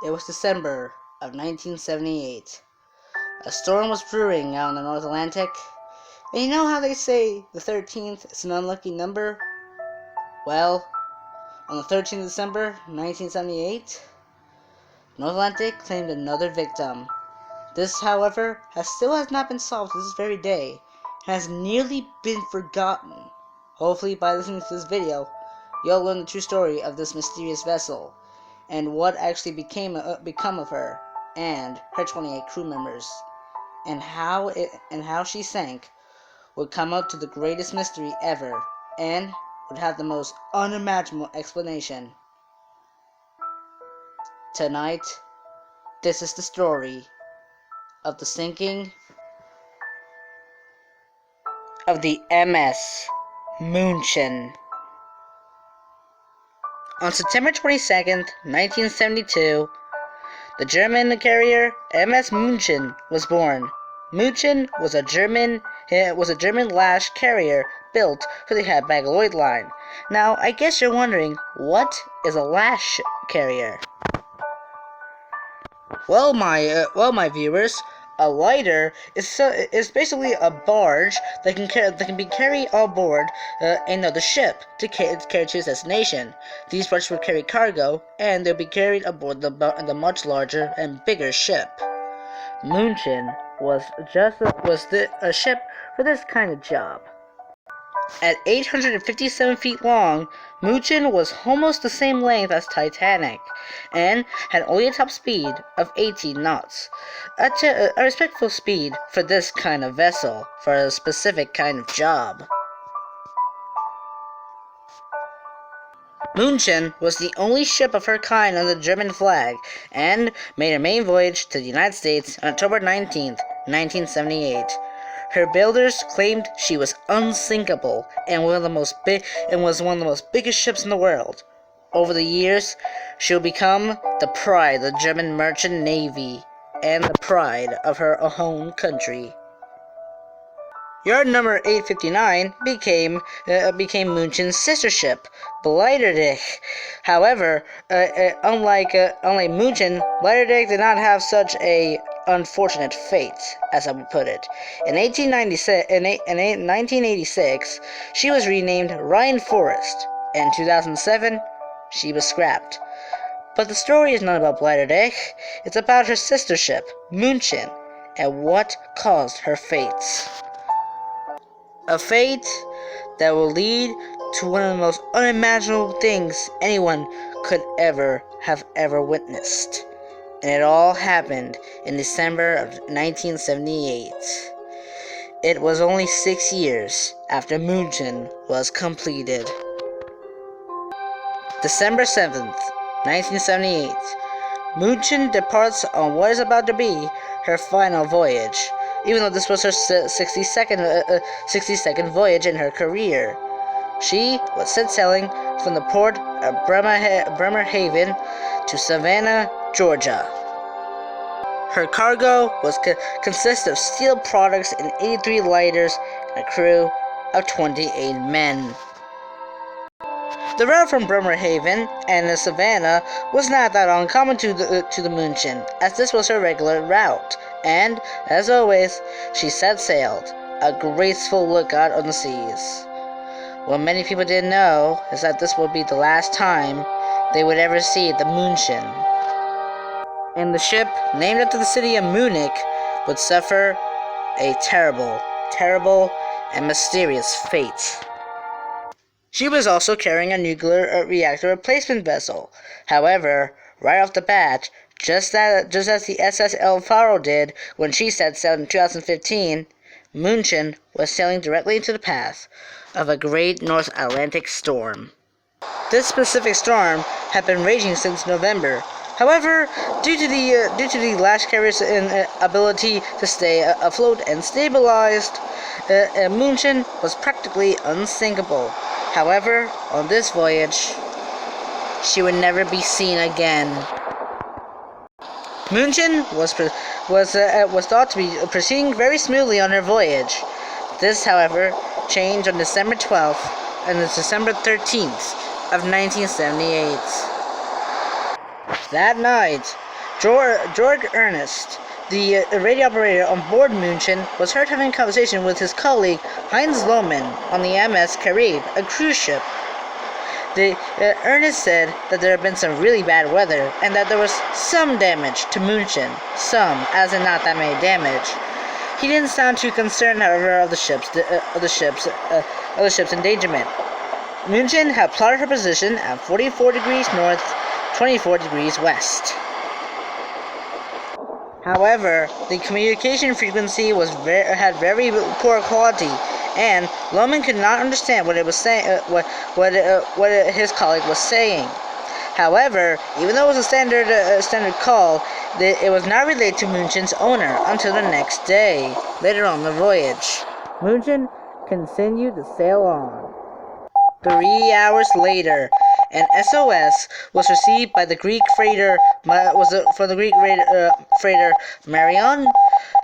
It was December of 1978. A storm was brewing out in the North Atlantic. And you know how they say the 13th is an unlucky number? Well, on the 13th of December 1978, North Atlantic claimed another victim. This, however, still has not been solved to this very day, and has nearly been forgotten. Hopefully, by listening to this video, you'll learn the true story of this mysterious vessel, and what actually become of her and her 28 crew members, and how she sank would come out to the greatest mystery ever, and would have the most unimaginable explanation. Tonight, this is the story of the sinking of the MS München. On September 22nd, 1972, the German carrier MS München was born. Munchen was a German lash carrier built for the Hapag-Lloyd line. Now, I guess you're wondering, what is a lash carrier? Well, my viewers, a lighter is basically a barge that can be carried on board another ship to carry to its destination. These barges will carry cargo, and they'll be carried aboard the much larger and bigger ship. Munchen was a ship for this kind of job. At 857 feet long, Munchen was almost the same length as Titanic, and had only a top speed of 18 knots, a respectful speed for this kind of vessel, for a specific kind of job. Munchen was the only ship of her kind under the German flag, and made her main voyage to the United States on October 19th, 1978. Her builders claimed she was unsinkable and was one of the most biggest ships in the world. Over the years, she will become the pride of the German merchant navy and the pride of her own country. Yard number 859 became Munchen's sister ship, Bleiderdick. However, unlike Munchen, Bleiderdick did not have such a unfortunate fate, as I would put it. In 1986, she was renamed Ryan Forest, and in 2007, she was scrapped. But the story is not about Bleiderdick, it's about her sister ship, Munchen, and what caused her fates. A fate that will lead to one of the most unimaginable things anyone could ever witnessed. And it all happened in December of 1978. It was only 6 years after Munchen was completed. December 7th, 1978. Munchen departs on what is about to be her final voyage, even though this was her 62nd voyage in her career. She was set sailing from the port of Bremerhaven to Savannah, Georgia. Her cargo consists of steel products and 83 lighters and a crew of 28 men. The route from Bremerhaven and the Savannah was not that uncommon to the Munchen, as this was her regular route, and, as always, she set sailed, a graceful lookout on the seas. What many people didn't know is that this would be the last time they would ever see the Munchen. And the ship, named after the city of Munich, would suffer a terrible, and mysterious fate. She was also carrying a nuclear reactor replacement vessel. However, right off the bat, just as the SS El Faro did when she set sail in 2015, Munchen was sailing directly into the path of a great North Atlantic storm. This specific storm had been raging since November. However, due to the lash carrier's ability to stay afloat and stabilized, Munchen was practically unsinkable. However, on this voyage, she would never be seen again. Munchen was thought to be proceeding very smoothly on her voyage. This, however, changed on December 12th and December 13th of 1978. That night, George Ernest, the radio operator on board Munchen, was heard having a conversation with his colleague Heinz Lohmann on the MS Caribe, a cruise ship. Ernest said that there had been some really bad weather and that there was some damage to Munchen. Some, as in not that many damage. He didn't sound too concerned, however, of the ship's endangerment. Munchen had plotted her position at 44 degrees north, 24 degrees west. However, the communication frequency had very poor quality, and Lohmann could not understand what it was saying. What his colleague was saying. However, even though it was a standard call, it was not relayed to Munchen's owner until the next day, later on the voyage. Munchen continued to sail on. 3 hours later, an SOS was received by the Greek freighter freighter Marion,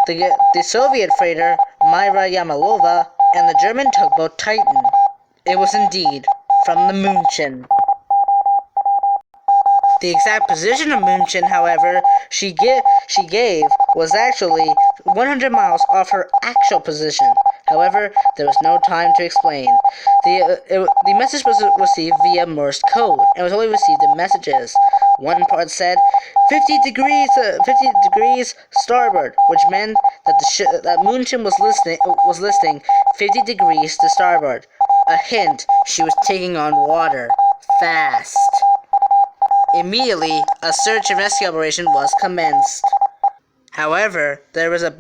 the Soviet freighter Myra Yamalova, and the German tugboat Titan. It was indeed from the Munchen. The exact position of Munchen, however, she gave was actually 100 miles off her actual position. However, there was no time to explain. The message was received via Morse code, and was only received in messages. One part said 50 degrees starboard, which meant that that Munchen was listing 50 degrees to starboard. A hint she was taking on water fast. Immediately, a search and rescue operation was commenced. However, there was a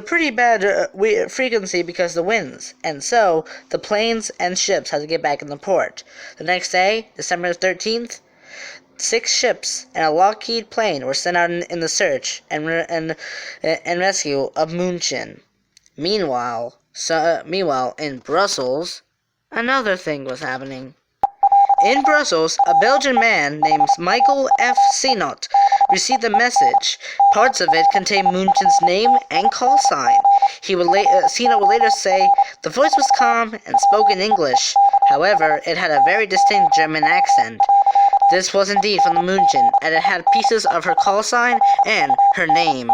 pretty bad frequency because of the winds, and so the planes and ships had to get back in the port. The next day, December 13th, 6 ships and a Lockheed plane were sent out in the search and rescue of Munchen. Meanwhile, in Brussels, another thing was happening. In Brussels, a Belgian man named Michael F. Sinot received a message. Parts of it contained Munchen's name and call sign. Sinot would later say, the voice was calm and spoke in English. However, it had a very distinct German accent. This was indeed from the Munchen, and it had pieces of her call sign and her name.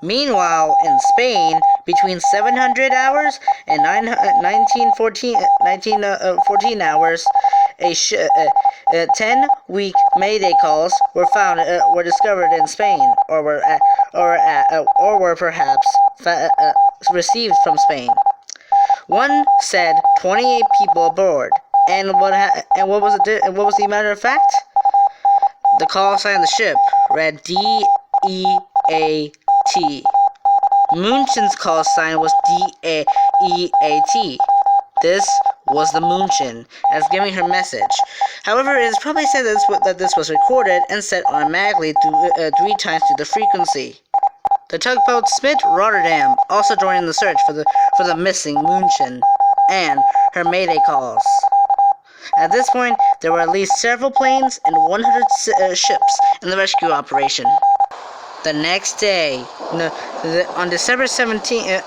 Meanwhile, in Spain, between 700 hours and 1914 hours, 10-week Mayday calls were discovered in Spain, or were perhaps received from Spain. One said 28 people aboard, and what was the matter of fact? The call sign of the ship read DEAT. Munchen's call sign was DEAT. This was the Munchen, as giving her message. However, it is probably said that this was recorded and set automatically 3 times through the frequency. The tugboat Smith Rotterdam also joined in the search for the missing Munchen and her Mayday calls. At this point, there were at least several planes and 100 ships in the rescue operation. The next day, on December 17th,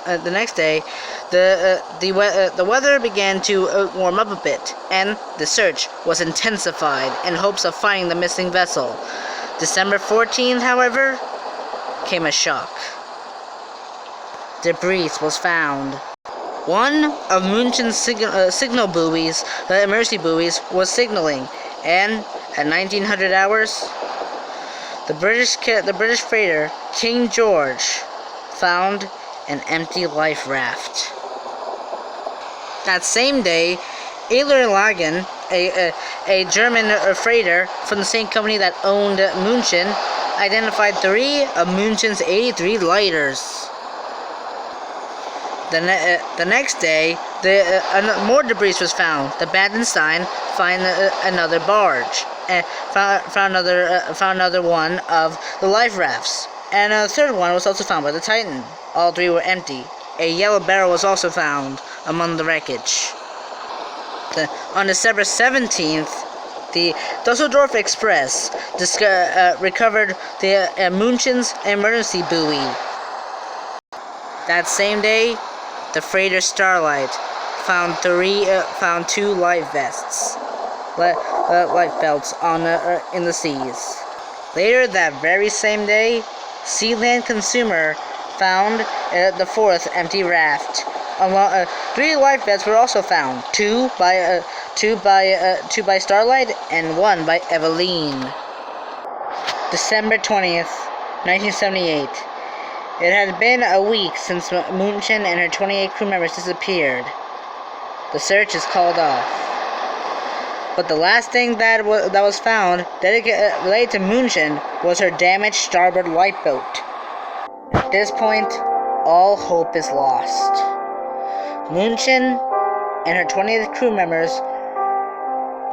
the weather began to warm up a bit, and the search was intensified in hopes of finding the missing vessel. December 14th, however, came a shock. Debris was found. One of Munchen's signal buoys, emergency buoys, was signaling, and at 1900 hours, the British freighter King George found an empty life raft. That same day, Adler Lagen, a German freighter from the same company that owned Munchen, identified 3 of Munchen's 83 lighters. The next day, more debris was found. The Badenstein found another barge, and found another one of the life rafts, and a third one was also found by the Titan. All 3 were empty. A yellow barrel was also found among the wreckage. On December 17th, the Dusseldorf Express recovered the Munchen's emergency buoy. That same day, the freighter Starlight found 2 life belts in the seas. Later that very same day, Sealand Consumer found the fourth empty raft. Three life vests were also found, two by Starlight and one by Eveline. December 20th, 1978. It had been a week since Munchen and her 28 crew members disappeared. The search is called off. But the last thing that was found related to Munchen was her damaged starboard lifeboat. At this point, all hope is lost. Munchen and her 28 crew members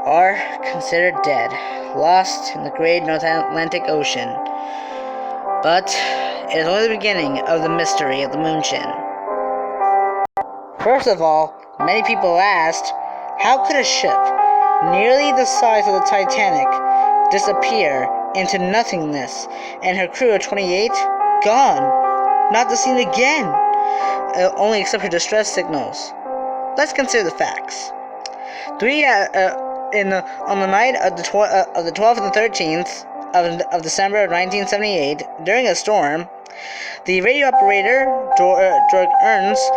are considered dead, lost in the great North Atlantic Ocean. But it is only the beginning of the mystery of the Munchen. First of all, many people asked, how could a ship nearly the size of the Titanic disappear into nothingness, and her crew of 28 gone, not to be seen again, only except for distress signals? Let's consider the facts. On the night of the 12th and the 13th of December of 1978, during a storm, the radio operator, George Ernst,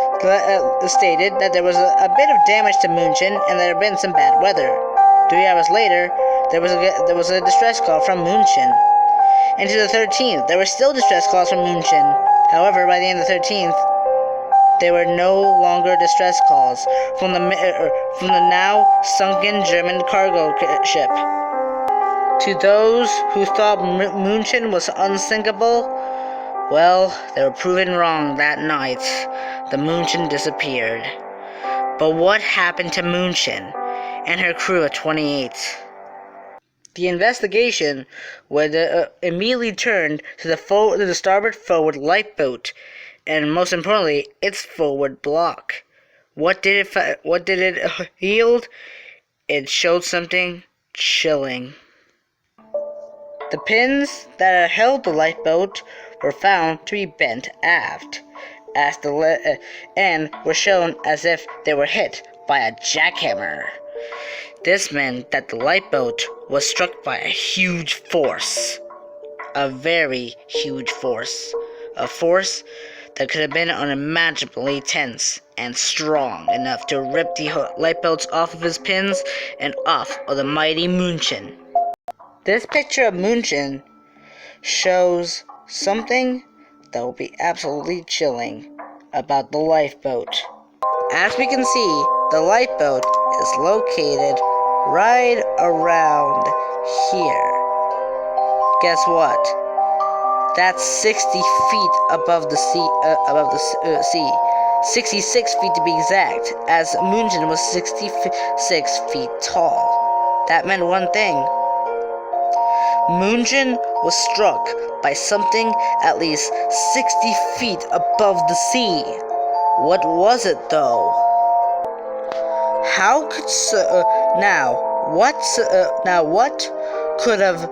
stated that there was a bit of damage to Munchen and there had been some bad weather. 3 hours later, there was a distress call from Munchen. And to the 13th, there were still distress calls from Munchen. However, by the end of the 13th, there were no longer distress calls from the now sunken German cargo ship. To those who thought Munchen was unsinkable, well, they were proven wrong that night. The Munchen disappeared. But what happened to Munchen and her crew of 28? The investigation would immediately turn to the starboard forward lifeboat, and most importantly, its forward block. What did it yield? It showed something chilling. The pins that held the lifeboat were found to be bent aft, and were shown as if they were hit by a jackhammer. This meant that the lifeboat was struck by a huge force. A very huge force. A force that could have been unimaginably tense and strong enough to rip the lifeboats off of his pins and off of the mighty Munchen. This picture of Munchen shows something that will be absolutely chilling about the lifeboat. As we can see, the lifeboat is located right around here. Guess what? That's 60 feet above the sea. 66 feet to be exact, as Munchen was 66 feet tall. That meant one thing. Munchen was struck by something at least 60 feet above the sea. What was it, though? How could what could have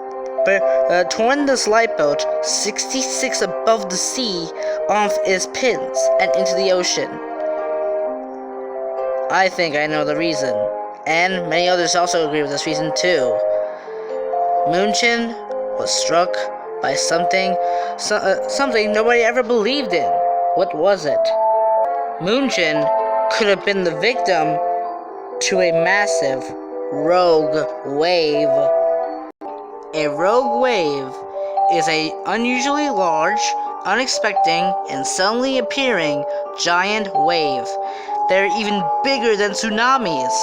torn this lifeboat 66 above the sea off its pins and into the ocean? I think I know the reason, and many others also agree with this reason too. Munchen was struck by something nobody ever believed in. What was it? Munchen could have been the victim to a massive rogue wave. A rogue wave is an unusually large, unexpected, and suddenly appearing giant wave. They're even bigger than tsunamis.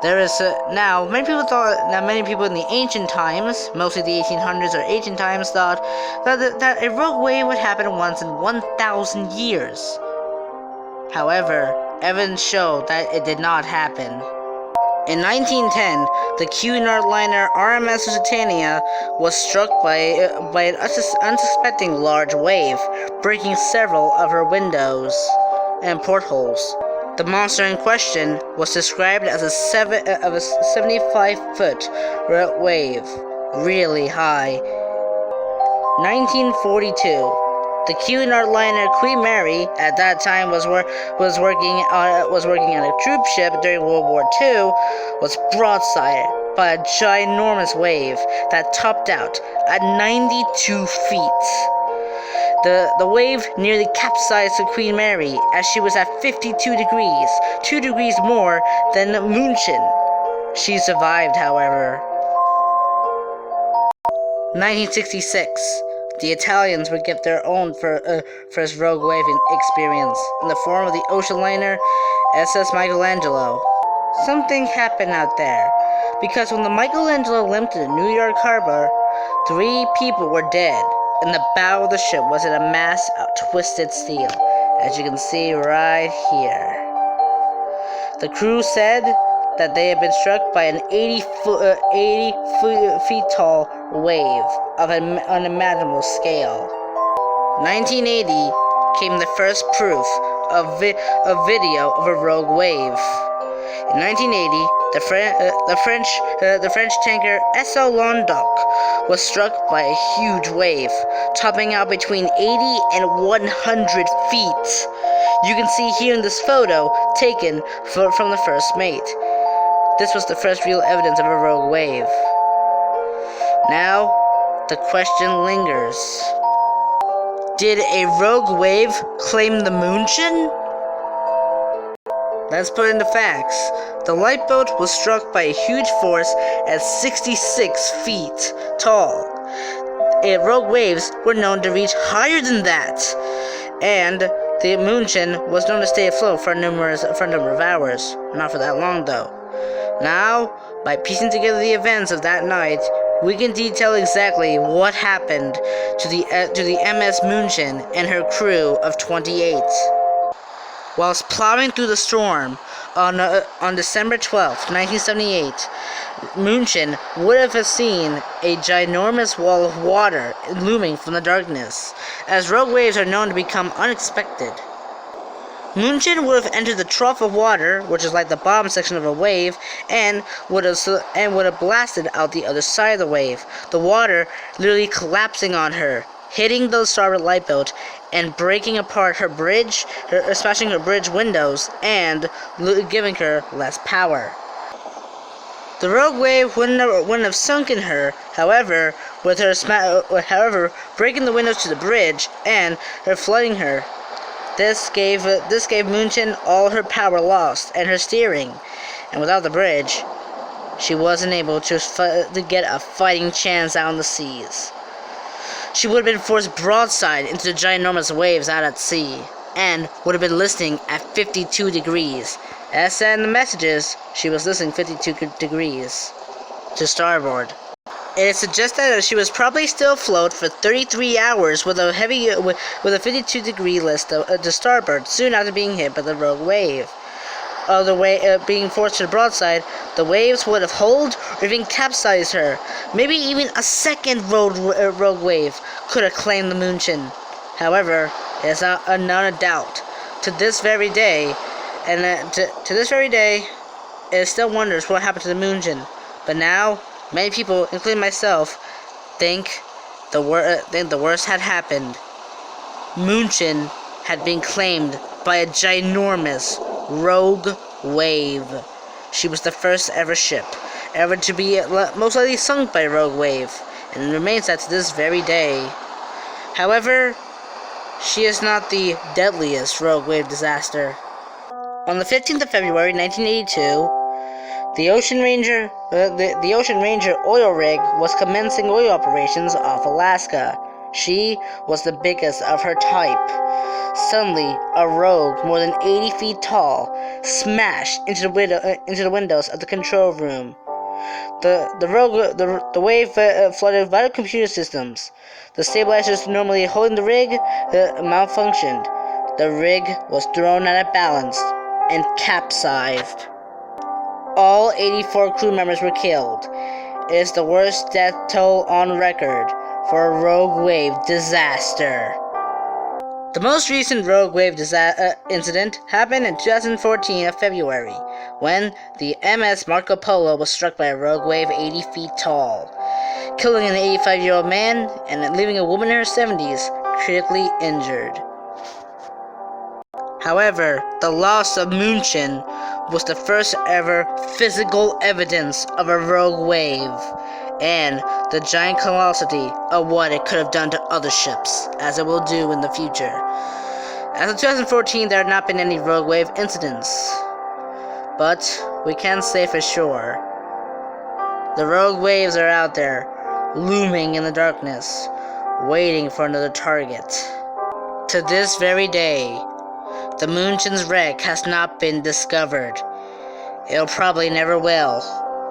There is many people in the ancient times, mostly the 1800s or ancient times, thought that a rogue wave would happen once in 1,000 years. However, evidence showed that it did not happen. In 1910, the Cunard liner RMS Lusitania was struck by an unsuspecting large wave, breaking several of her windows and portholes. The monster in question was described as a 75-foot wave, really high. 1942, The Cunard liner Queen Mary at that time was working on a troop ship during World War II, was broadsided by a ginormous wave that topped out at 92 feet. The wave nearly capsized the Queen Mary as she was at 52 degrees, 2 degrees more than Munchen. She survived, however. 1966. The Italians would get their own first rogue wave experience in the form of the ocean liner SS Michelangelo. Something happened out there, because when the Michelangelo limped into New York Harbor, 3 people were dead, and the bow of the ship was in a mass of twisted steel, as you can see right here. The crew said that they had been struck by an 80 feet tall wave of an unimaginable scale. 1980 came the first proof of video of a rogue wave. In 1980, the French tanker SO Languedoc was struck by a huge wave, topping out between 80 and 100 feet. You can see here in this photo taken from the first mate. This was the first real evidence of a rogue wave. Now, the question lingers. Did a rogue wave claim the Munchen? Let's put into facts. The lifeboat was struck by a huge force at 66 feet tall. Rogue waves were known to reach higher than that. And the Munchen was known to stay afloat for a number of hours. Not for that long, though. Now, by piecing together the events of that night, we can detail exactly what happened to the MS München and her crew of 28. Whilst plowing through the storm on December 12, 1978, Munchen would have seen a ginormous wall of water looming from the darkness, as rogue waves are known to become unexpected. Munchen would have entered the trough of water, which is like the bottom section of a wave, and would have blasted out the other side of the wave, the water literally collapsing on her, hitting the starboard lifeboat and breaking apart her bridge, smashing her bridge windows, and giving her less power. The rogue wave wouldn't have sunken her, however, breaking the windows to the bridge and her flooding her. This gave Munchen all her power lost and her steering, and without the bridge, she wasn't able to get a fighting chance out on the seas. She would have been forced broadside into the ginormous waves out at sea, and would have been listing at 52 degrees. As said in the messages, she was listing 52 degrees to starboard. It is suggested that she was probably still afloat for 33 hours with a 52 degree list to starboard, soon after being hit by the rogue wave. Being forced to the broadside, the waves would have holed or even capsized her. Maybe even a second rogue wave could have claimed the Munchen. However, it is not a doubt. To this very day, it still wonders what happened to the Munchen. But now, many people, including myself, think the worst had happened. Munchen had been claimed by a ginormous rogue wave. She was the first ever ship ever to be most likely sunk by a rogue wave, and remains that to this very day. However, she is not the deadliest rogue wave disaster. On the 15th of February 1982, the Ocean Ranger oil rig was commencing oil operations off Alaska. She was the biggest of her type. Suddenly, a rogue more than 80 feet tall smashed into the windows of the control room. The wave flooded vital computer systems. The stabilizers normally holding the rig malfunctioned. The rig was thrown out of balance and capsized. All 84 crew members were killed. It is the worst death toll on record for a rogue wave disaster. The most recent rogue wave incident happened in 2014 of February, when the MS Marco Polo was struck by a rogue wave 80 feet tall, killing an 85-year-old man and leaving a woman in her 70s critically injured. However, the loss of Munchen was the first ever physical evidence of a rogue wave, and the giant colossity of what it could have done to other ships, as it will do in the future. As of 2014, there had not been any rogue wave incidents, but we can say for sure, the rogue waves are out there, looming in the darkness, waiting for another target. To this very day, the Munchen's wreck has not been discovered. It'll probably never will,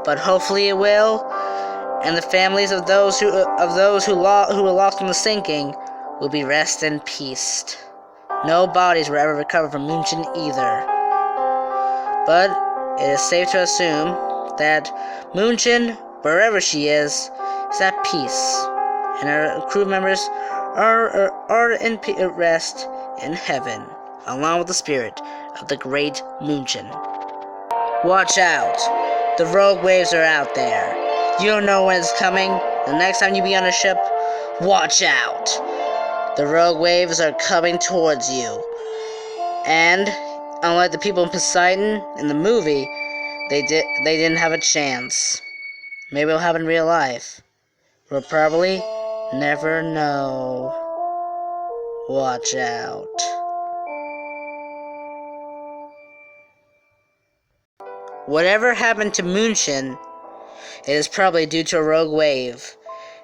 but hopefully it will, and the families of those who were lost in the sinking will be rest in peace. No bodies were ever recovered from Munchen either. But it is safe to assume that Munchen, wherever she is at peace, and her crew members are in rest in heaven, along with the spirit of the great Munchen. Watch out! The rogue waves are out there. You don't know when it's coming. The next time you be on a ship, watch out! The rogue waves are coming towards you. And, unlike the people in Poseidon in the movie, they didn't have a chance. Maybe it'll happen in real life. We'll probably never know. Watch out. Whatever happened to Munchen, it is probably due to a rogue wave.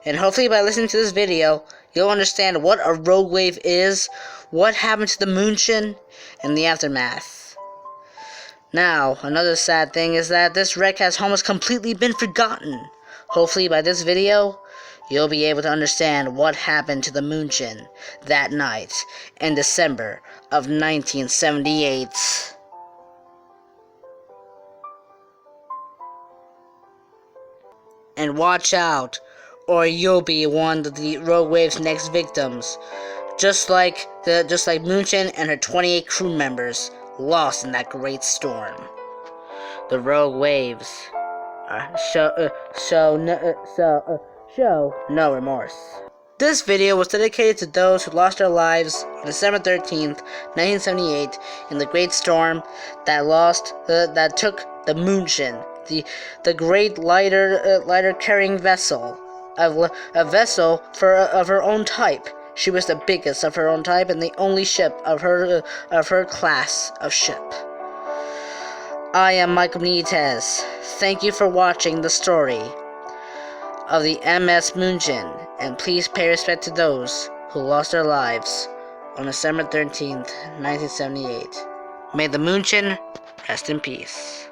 And hopefully by listening to this video, you'll understand what a rogue wave is, what happened to the Munchen, and the aftermath. Now, another sad thing is that this wreck has almost completely been forgotten. Hopefully by this video, you'll be able to understand what happened to the Munchen that night in December of 1978. And watch out, or you'll be one of the rogue wave's next victims, just like Munchen and her 28 crew members lost in that great storm. The rogue waves show no remorse. This video was dedicated to those who lost their lives on December 13th, 1978, in the great storm that took the Munchen, the great lighter carrying vessel, a vessel of her own type. She was the biggest of her own type and the only ship of her class of ship. I am Michael Benitez. Thank you for watching the story of the MS München, and please pay respect to those who lost their lives on December 13th, 1978. May the Munchen rest in peace.